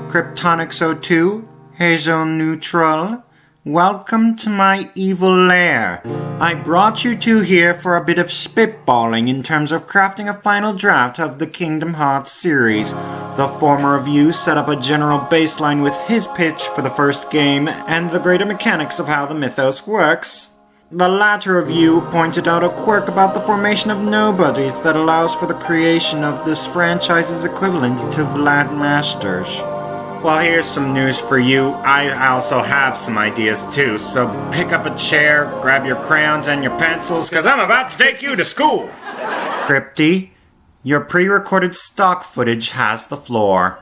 Cryptonix02, HazuNeutral. Welcome to my evil lair. I brought you two here for a bit of spitballing in terms of crafting a final draft of the Kingdom Hearts series. The former of you set up a general baseline with his pitch for the first game and the greater mechanics of how the mythos works. The latter of you pointed out a quirk about the formation of nobodies that allows for the creation of this franchise's equivalent to Vlad Masters. Well, here's some news for you. I also have some ideas too, so pick up a chair, grab your crayons and your pencils, cause I'm about to take you to school! Crypty, your pre-recorded stock footage has the floor.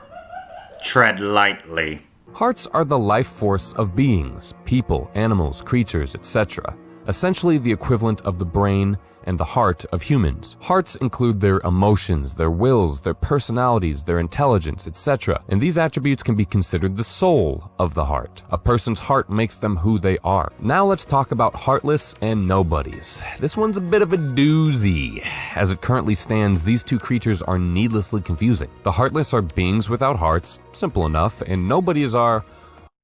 Tread lightly. Hearts are the life force of beings, people, animals, creatures, etc. Essentially the equivalent of the brain and the heart of humans. Hearts include their emotions, their wills, their personalities, their intelligence, etc. And these attributes can be considered the soul of the heart. A person's heart makes them who they are. Now let's talk about heartless and nobodies. This one's a bit of a doozy. As it currently stands, these two creatures are needlessly confusing. The heartless are beings without hearts, simple enough, and nobodies are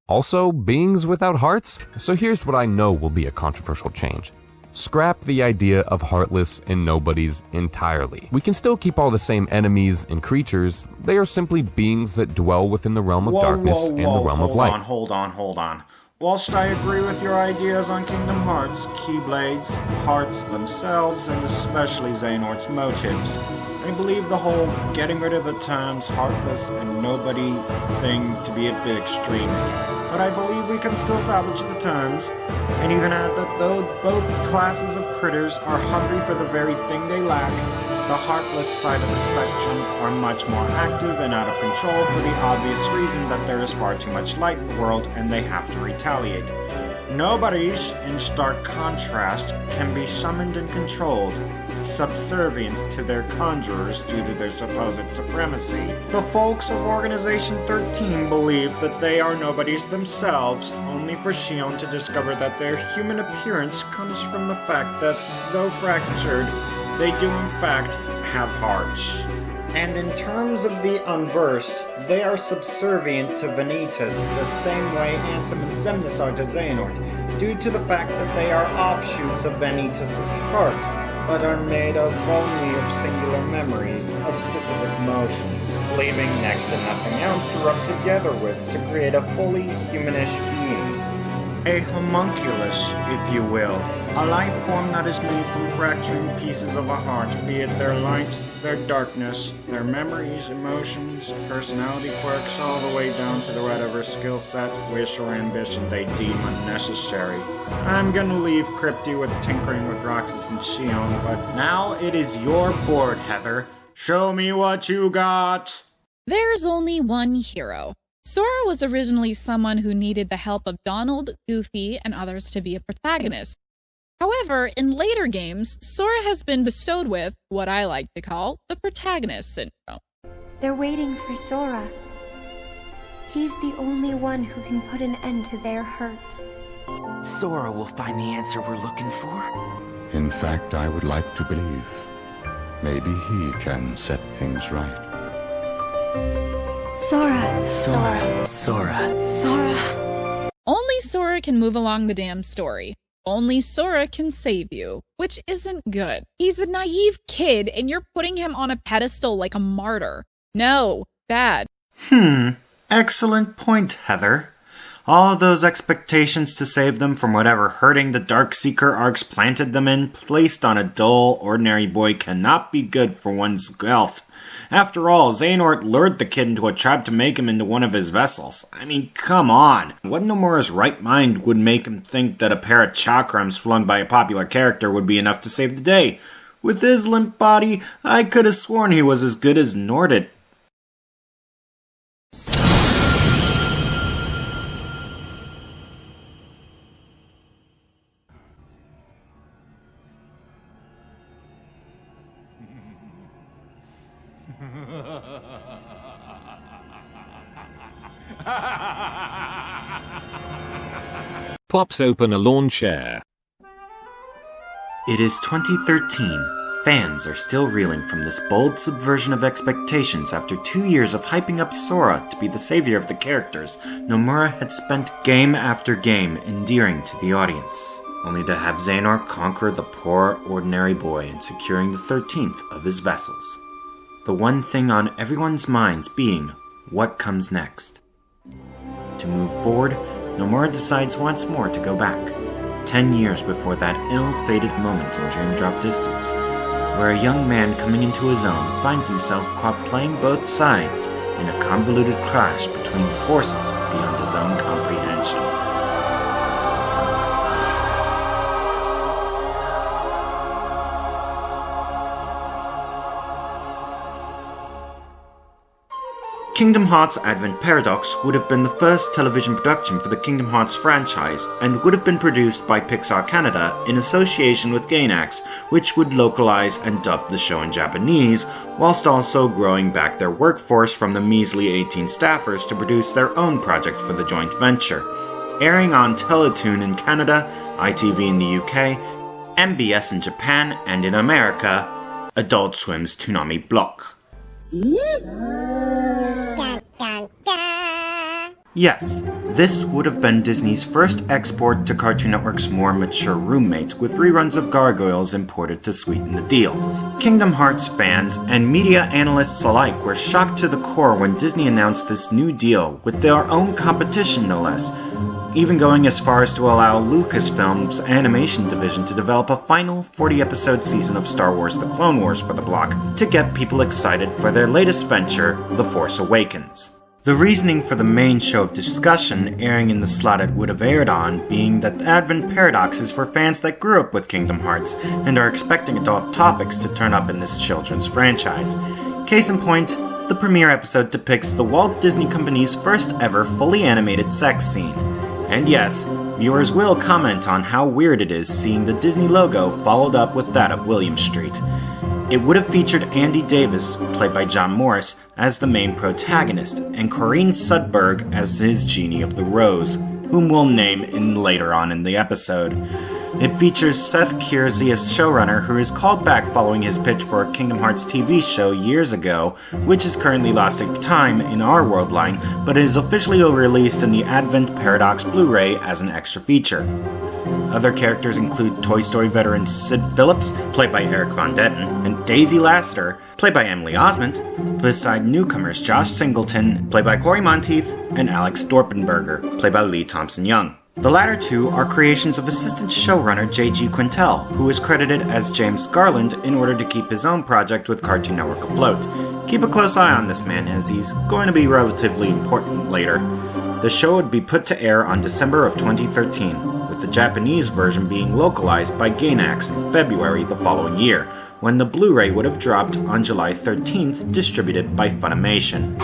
also beings without hearts? So here's what I know will be a controversial change. Scrap the idea of heartless and nobodies entirely. We can still keep all the same enemies and creatures. They are simply beings that dwell within the realm of darkness and the realm of light. Hold on. Whilst I agree with your ideas on Kingdom Hearts, Keyblades, hearts themselves, and especially Xehanort's motives, I believe the whole getting rid of the terms heartless and nobody thing to be a bit extreme. But I believe we can still salvage the terms, and even add that though both classes of critters are hungry for the very thing they lack, the heartless side of the spectrum are much more active and out of control for the obvious reason that there is far too much light in the world and they have to retaliate. Nobodies, in stark contrast, can be summoned and controlled, subservient to their conjurers due to their supposed supremacy. The folks of Organization 13 believe that they are nobodies themselves, only for Xion to discover that their human appearance comes from the fact that, though fractured, they do in fact have hearts. And in terms of the unversed, they are subservient to Vanitas the same way Ansem and Xemnas are to Xehanort, due to the fact that they are offshoots of Vanitas' heart, but are made up only of singular memories of specific motions, leaving next to nothing else to rub together with to create a fully humanish being. A homunculus, if you will. A life form that is made from fracturing pieces of a heart, be it their light, their darkness, their memories, emotions, personality quirks, all the way down to the whatever skill set, wish, or ambition they deem unnecessary. I'm gonna leave Crypty with tinkering with Roxas and Xion, but now it is your board, Heather. Show me what you got! There's only one hero. Sora was originally someone who needed the help of Donald, Goofy, and others to be a protagonist. However, in later games, Sora has been bestowed with what I like to call the protagonist syndrome. They're waiting for Sora. He's the only one who can put an end to their hurt. Sora will find the answer we're looking for. In fact, I would like to believe. Maybe he can set things right. Sora. Sora. Only Sora can move along the damn story. Only Sora can save you, which isn't good. He's a naive kid, and you're putting him on a pedestal like a martyr. No, bad. Excellent point, Heather. All those expectations to save them from whatever hurting the Darkseeker arcs planted them in, placed on a dull, ordinary boy, cannot be good for one's health. After all, Xehanort lured the kid into a trap to make him into one of his vessels. I mean, come on. What Nomura's right mind would make him think that a pair of chakrams flung by a popular character would be enough to save the day? With his limp body, I could have sworn he was as good as Nordit. Pops open a lawn chair. It is 2013, Fans are still reeling from this bold subversion of expectations after 2 years of hyping up Sora to be the savior of the characters Nomura had spent game after game endearing to the audience, only to have Xehanort conquer the poor, ordinary boy in securing the 13th of his vessels. The one thing on everyone's minds being, what comes next? To move forward, Nomura decides once more to go back, 10 years before that ill-fated moment in Dream Drop Distance, where a young man coming into his own finds himself caught playing both sides in a convoluted clash between forces beyond his own comprehension. Kingdom Hearts Advent Paradox would have been the first television production for the Kingdom Hearts franchise and would have been produced by Pixar Canada in association with Gainax, which would localize and dub the show in Japanese, whilst also growing back their workforce from the measly 18 staffers to produce their own project for the joint venture. Airing on Teletoon in Canada, ITV in the UK, MBS in Japan, and in America, Adult Swim's Toonami Block. Yes, this would have been Disney's first export to Cartoon Network's more mature roommate, with reruns of Gargoyles imported to sweeten the deal. Kingdom Hearts fans and media analysts alike were shocked to the core when Disney announced this new deal, with their own competition no less, even going as far as to allow Lucasfilm's animation division to develop a final 40-episode season of Star Wars The Clone Wars for the block, to get people excited for their latest venture, The Force Awakens. The reasoning for the main show of discussion airing in the slot it would have aired on being that Advent Paradox is for fans that grew up with Kingdom Hearts and are expecting adult topics to turn up in this children's franchise. Case in point, the premiere episode depicts the Walt Disney Company's first ever fully animated sex scene. And yes, viewers will comment on how weird it is seeing the Disney logo followed up with that of William Street. It would have featured Andy Davis, played by John Morris, as the main protagonist, and Corinne Sudberg as his Genie of the Rose, whom we'll name later on in the episode. It features Seth Kersey as showrunner, who is called back following his pitch for a Kingdom Hearts TV show years ago, which is currently lost to time in our world line, but is officially released in the Advent Paradox Blu-ray as an extra feature. Other characters include Toy Story veteran Sid Phillips, played by Eric Von Detten, and Daisy Lassiter, played by Emily Osment, beside newcomers Josh Singleton, played by Corey Monteith, and Alex Dorpenberger, played by Lee Thompson-Young. The latter two are creations of assistant showrunner J.G. Quintel, who is credited as James Garland in order to keep his own project with Cartoon Network afloat. Keep a close eye on this man, as he's going to be relatively important later. The show would be put to air on December of 2013, with the Japanese version being localized by Gainax in February the following year, when the Blu-ray would have dropped on July 13th, distributed by Funimation.